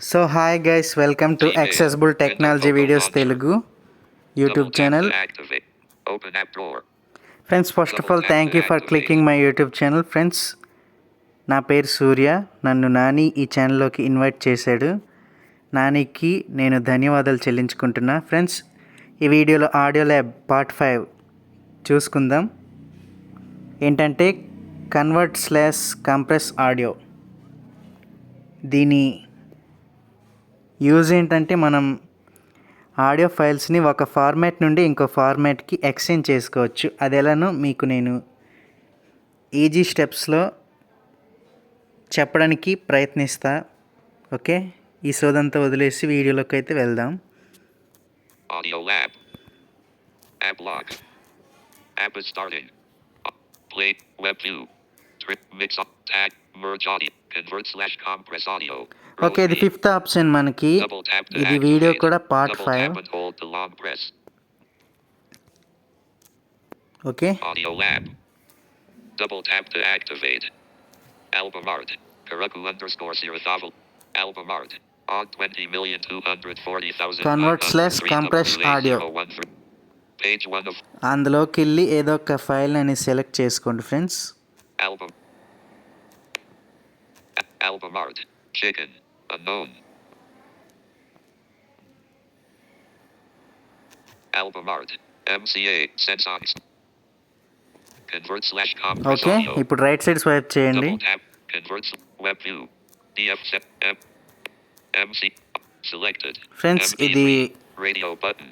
So hi guys, welcome to accessible technology videos Telugu YouTube channel. Friends, first of all thank you for clicking my YouTube channel. Friends, నా పేరు సూర్య. నన్ను నాని ఈ ఛానల్లోకి invite చేశాడు. నానికి నేను ధన్యవాదాలు చెల్లించుకుంటున్నా. ఫ్రెండ్స్, ఈ వీడియోలో ఆడియో ల్యాబ్ పార్ట్ 5 చూసుకుందాం. ఏంటంటే కన్వర్ట్/కంప్రెస్ ఆడియో. దీని యూజ్ ఏంటంటే మనం ఆడియో ఫైల్స్ని ఒక ఫార్మాట్ నుండి ఇంకో ఫార్మాట్కి ఎక్స్చేంజ్ చేసుకోవచ్చు. అది ఎలానో మీకు నేను ఈజీ స్టెప్స్లో చెప్పడానికి ప్రయత్నిస్తా. ఓకే, ఈ సోదంతా వదిలేసి వీడియోలోకి అయితే వెళ్దాం. Audio Lab. App lock. App is starting. Play. Web view. Trip. Mix up. Tag. Merge audio. Convert/compress audio. Okay, ఇది 5th ఆప్షన్ మనకి. ఇది వీడియో కూడా part 5. Okay, Audio Lab. Double tap to activate. Album art. Karaku_Sirathaval. Album art. On 20,240,000. Convert/compress audio. Page 1 of. అందులోకి వెళ్ళి ఏదో ఒక file అని select చేసుకోండి friends. Album art. Chicken. Unknown. Album art. MCA. Sensonics. Convert/compress okay, audio. ఇప్పుడు right side swipe చేయండి. Double tap. Converts. Web view. DF set. MC. Selected. Friends, ఇది Radio button.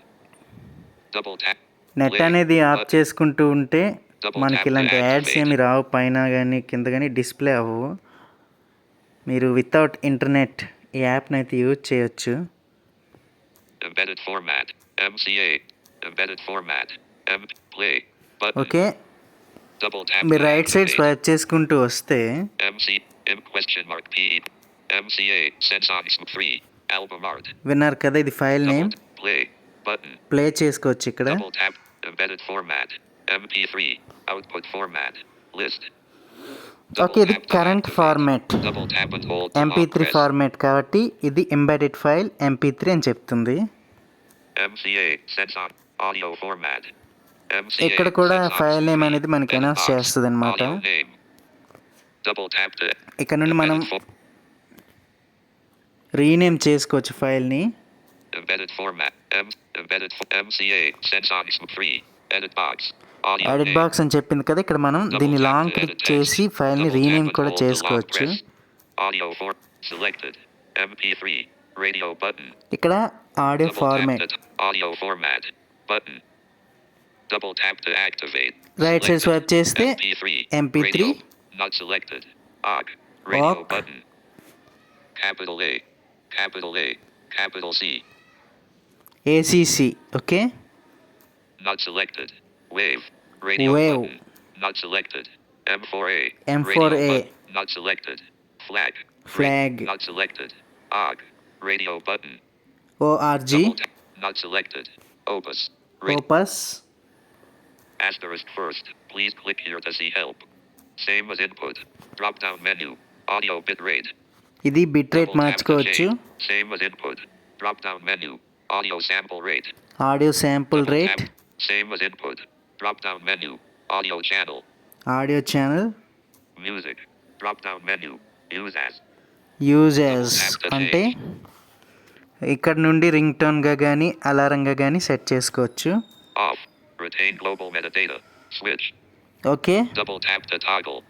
Double tap. Net అనేది of చేసుకుంటూ ఉంటే మనకి ఇలాంటి ads ఏమి రావు, పైన కానీ కింద కానీ డిస్ప్లే అవ్వవు. మీరు వితౌట్ ఇంటర్నెట్ ఈ యాప్ని అయితే యూజ్ చేయొచ్చు. Embedded format. MCA. Embedded format. Play. Button. Okay, Double tap. మీరు రైట్ సైడ్ స్వైప్ చేసుకుంటూ వస్తే MC. P. MCA. Sensonics 3. Album art. విన్నారు కదా, ఇది file name. Play. Button. Play చేసుకోవచ్చు ఇక్కడ. Double tap. Embedded format. MP3. Output format. List. Okay, ఇది current format Double tap and hold. MP3 format కాబట్టి ఇది ఎంబెడెడ్ ఫైల్ MP3 అని చెప్తుంది. MCA. Senson. Audio format. MCA. ఇక్కడ కూడా Sensonics ఫైల్ నేమ్ 3. అనేది మనకి అనౌన్స్ Box. చేస్తుంది అనమాట. Audio name. Double tap to. ఇక్కడ నుండి మనం రీనేమ్ చేసుకోవచ్చు ఫైల్ని. Embedded format. Embedded MCA. Sensonics 3. Edit box. Audio edit name. Box అని చెప్పింది కదా, ఇక్కడ మనం దీన్ని లాంగ్ క్లిక్ చేసి ఫైల్ని రీనేమ్ కూడా చేసుకోవచ్చు. Audio for selected. MP3. Radio button. ఇక్కడ audio Double format. tap to audio format button. Double tap to activate. Right side swipe చేస్తే MP3. Radio, not selected. OGG. Radio OGG. button. Capital A. Capital A. Capital C. ACC. Okay, Not selected. Wave. Radio Wave. button. Not selected. M4A. M4A. Radio button. Not selected. Flag. Flag. Not selected. OGG. Radio button. ORG. Double tap. Not selected. Opus. Opus. Asterisk first. Please click here to see help. Same as input. Drop down menu. Audio bit rate. ఇది bit rate Double tap to మార్చుకోవచ్చు. change. Same as input. Drop down menu. Audio sample rate. Audio sample Double rate. tap. Same as input. Drop down menu. Audio channel. Audio channel. Music. Drop down menu. Use as. Uses అంటే ఇక్కడ నుండి ring టోన్గా కానీ అలారంగా కానీ set చేసుకోవచ్చు. Off. Retain global metadata. Switch. Okay, Double tap to toggle.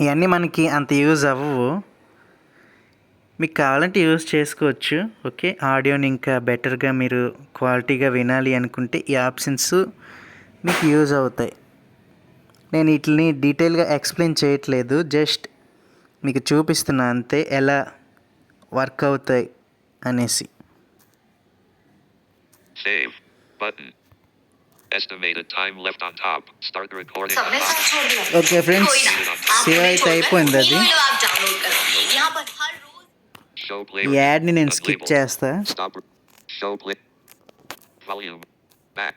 ఇవన్నీ మనకి అంత use అవ్వవు, మీకు కావాలంటే యూజ్ చేసుకోవచ్చు. ఓకే, ఆడియోని ఇంకా బెటర్గా మీరు క్వాలిటీగా వినాలి అనుకుంటే ఈ ఆప్షన్స్ మీకు యూజ్ అవుతాయి. నేను వీటిని డీటెయిల్గా ఎక్స్ప్లెయిన్ చేయట్లేదు, జస్ట్ మీకు చూపిస్తున్నా అంతే ఎలా వర్క్ అవుతాయి అనేసి. Save. Button. Estimated time left on top. Start recording. सबने साथ छोड़ दिया। ఓకే ఫ్రెండ్స్, సేవ్ అయితే అయిపోయింది అది. ये वाला आप डाउनलोड करो। यहाँ पर हर रोज Show play. ఈ యాడ్ని నేను స్కిప్ Unlabeled. చేస్తా. Stop. Show play. Volume. Back.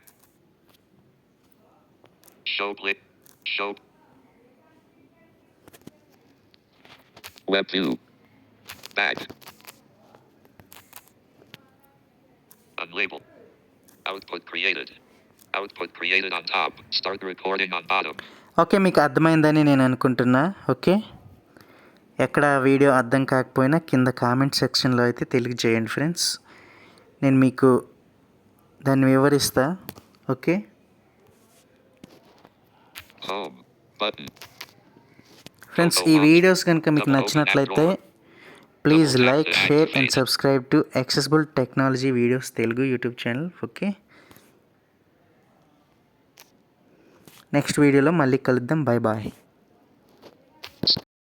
Show play. Show. Web view. Back. Unlabeled. Output created. Output created on top. Start recording on bottom. Okay, మీకు అర్థమైందని నేను అనుకుంటున్నా. ఓకే, ఎక్కడ వీడియో అర్థం కాకపోయినా కింద కామెంట్ సెక్షన్లో అయితే తెలియజేయండి ఫ్రెండ్స్, నేను మీకు దాన్ని వివరిస్తా. Okay Home button. ఫ్రెండ్స్, ఈ వీడియోస్ కనుక మీకు నచ్చినట్లయితే please like, share and subscribe to accessible technology videos Telugu YouTube channel. Okay, next వీడియోలో మళ్ళీ కలుద్దాం. Bye bye.